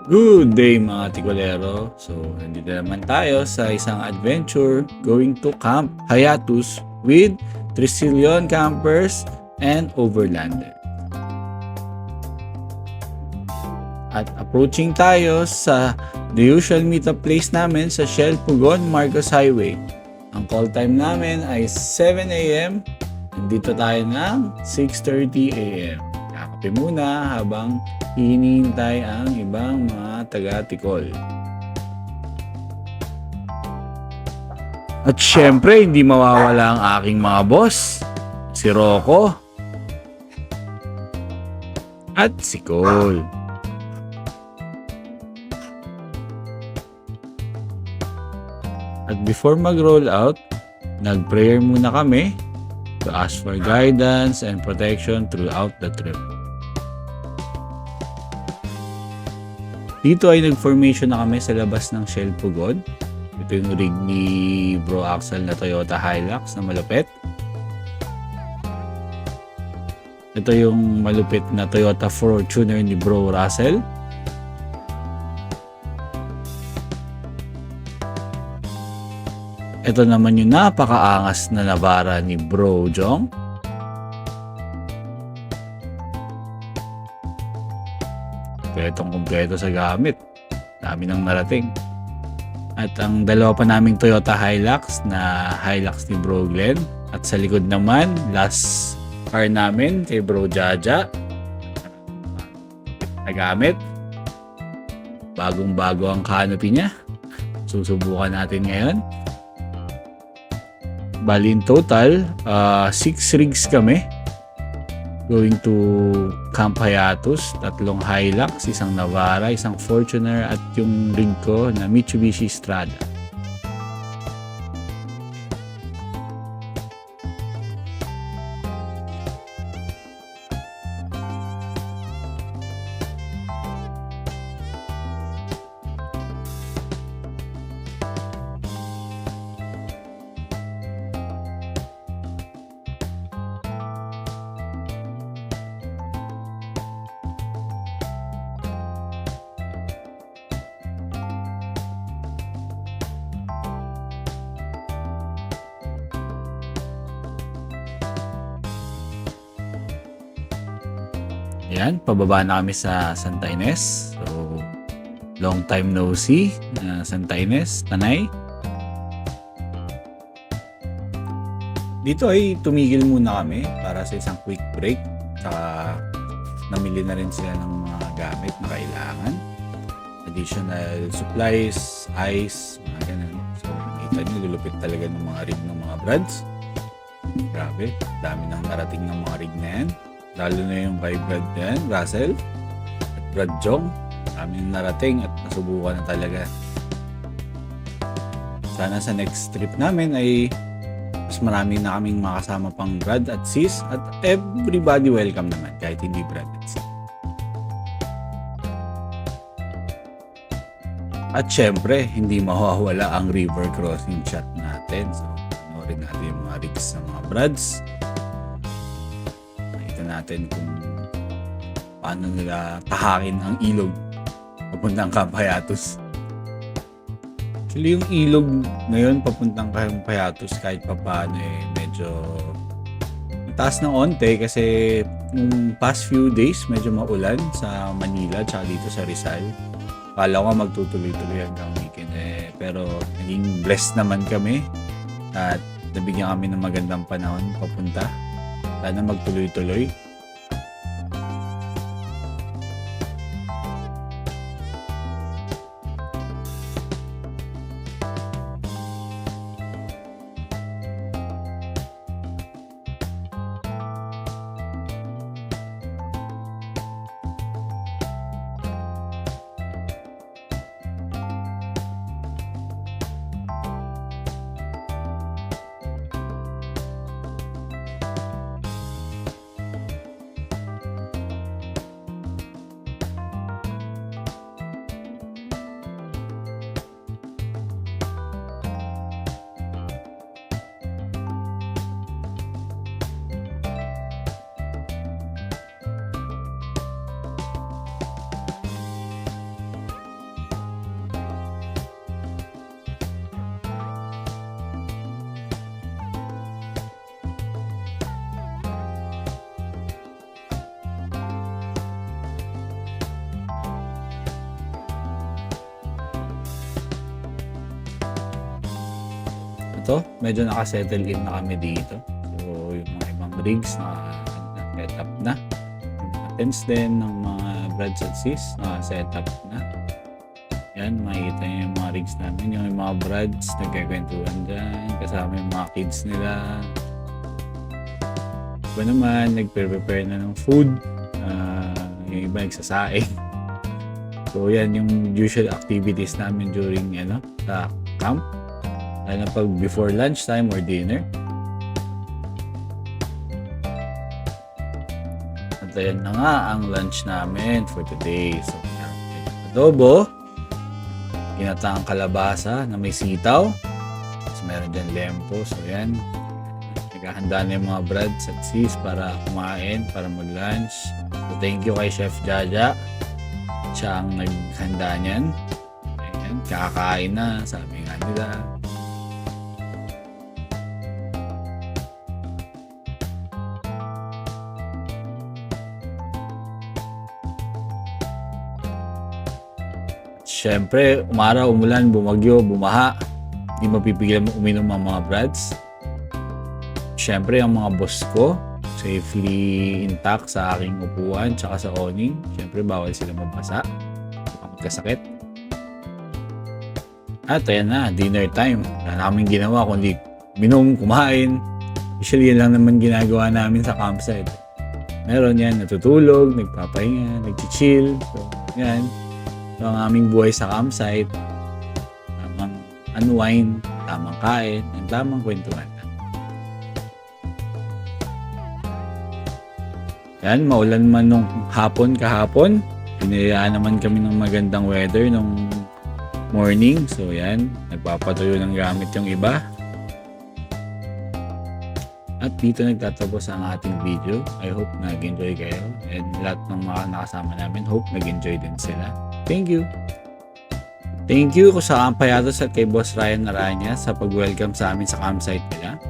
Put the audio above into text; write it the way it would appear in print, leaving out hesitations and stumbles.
Good day mga tikolero. So, nandito naman tayo sa isang adventure going to Camp Hayatus with Trisilion Campers and Overlander. At approaching tayo sa the usual meetup place namin sa Shell Pugon Marcos Highway. Ang call time namin ay 7 a.m. Nandito tayo ng 6:30 a.m. Kakape muna habang hinihintay ang ibang mga taga-Tikol. At syempre, hindi mawawala ang aking mga boss. Si Rocco. At si Cole. At before mag-roll out, nag-prayer muna kami to ask for guidance and protection throughout the trip. Dito ay nag-formation na kami sa labas ng Shell Pugon. Ito yung rig ni Bro Axel na Toyota Hilux na malupit. Ito yung malupit na Toyota Fortuner ni Bro Russell. Ito naman yung napakaangas na Navara ni Bro Jong. Kompletong-kompleto sa gamit. Dami nang narating. At ang dalawa pa naming Toyota Hilux na Hilux ni Bro Glenn. At sa likod naman, last car namin kay Bro Jaja. Na gamit. Bagong-bago ang canopy niya. Susubukan natin ngayon. Bali in total, 6 rigs kami. Going to Camp Hayatus, 3 Hilux, isang Navara, isang Fortuner at yung rig ko na Mitsubishi Strada. Ayan, pababa na kami sa Santa Ines. So, long time no see. Santa Ines, Tanay. Dito ay tumigil muna kami para sa isang quick break. Saka namili na rin sila ng mga gamit na kailangan. Additional supplies, ice, mga ganun. So, nakita nyo, lulupit talaga ng mga rig ng mga brads. Grabe, dami nang narating ng mga rig na yan. Lalo na yung kay Brad yan, Russell at Brad Jong. Kami narating at nasubukan na talaga. Sana sa next trip namin ay mas marami na kaming makasama pang Brad at Sis at everybody welcome naman kahit hindi Brad at Sis. At syempre, hindi mawawala ang river crossing shot natin. So, panoorin natin yung mga rigs ng mga Brads. Natin kung paano nila tahakin ang ilog papuntang Camp Hayatus. Actually, yung ilog ngayon papuntang Camp Hayatus kahit pa paano medyo mataas ng onte kasi nung past few days medyo maulan sa Manila tsaka dito sa Rizal. Kala ko magtutuloy-tuloy hanggang weekend pero naging blessed naman kami at nabigyan kami ng magandang panahon papunta. Sana magtuloy-tuloy. ito, medyo nakasettle in na kami dito. So, yung mga ibang rigs na set up na. Yung mga tents din ng mga brads at sis na set up na. Yan, makikita nyo yung mga rigs namin. Yung mga brads, nagkakwentuhan dyan. Kasama yung mga kids nila. Iba naman, nagprepare na ng food. Yung iba nagsasaing. So, yan yung usual activities namin during sa camp. Lalo na pag before lunchtime or dinner. At ayan na nga ang lunch namin for today. So, adobo, ginataang kalabasa na may sitaw. Tapos meron dyan lempo. So, yan. Naghahanda na yung mga brads at sis para kumain, para mag-lunch. So, thank you kay Chef Jaja. Siya ang naghanda niyan. Ayan, kakain na, sabi nga nila. Siyempre, umaraw, umulan, bumagyo, bumaha. Hindi mapipigilan uminom ang mga brads. Siyempre, ang mga boss ko, safely intact sa aking upuan tsaka sa awning. Siyempre, bawal sila mabasa. Baka magkasakit. At ayan na, dinner time. Wala namin ginawa kundi minom, kumain. Usually, yan lang naman ginagawa namin sa campsite. Meron yan, natutulog, nagpapahinga, nag-chill. So, yan. So, ang aming buhay sa campsite, tamang unwind, tamang kain, and tamang kwentuhan. Yan, maulan man nung kahapon. Pinayaan naman kami ng magandang weather nung morning. So yan, nagpapatuyo ng gamit yung iba. At dito nagtatapos ang ating video. I hope nag-enjoy kayo. And lahat ng mga nakasama namin, hope nag-enjoy din sila. Thank you! Thank you ko sa Kampayatos at kay Boss Ryan Aranya sa pag-welcome sa amin sa campsite nila.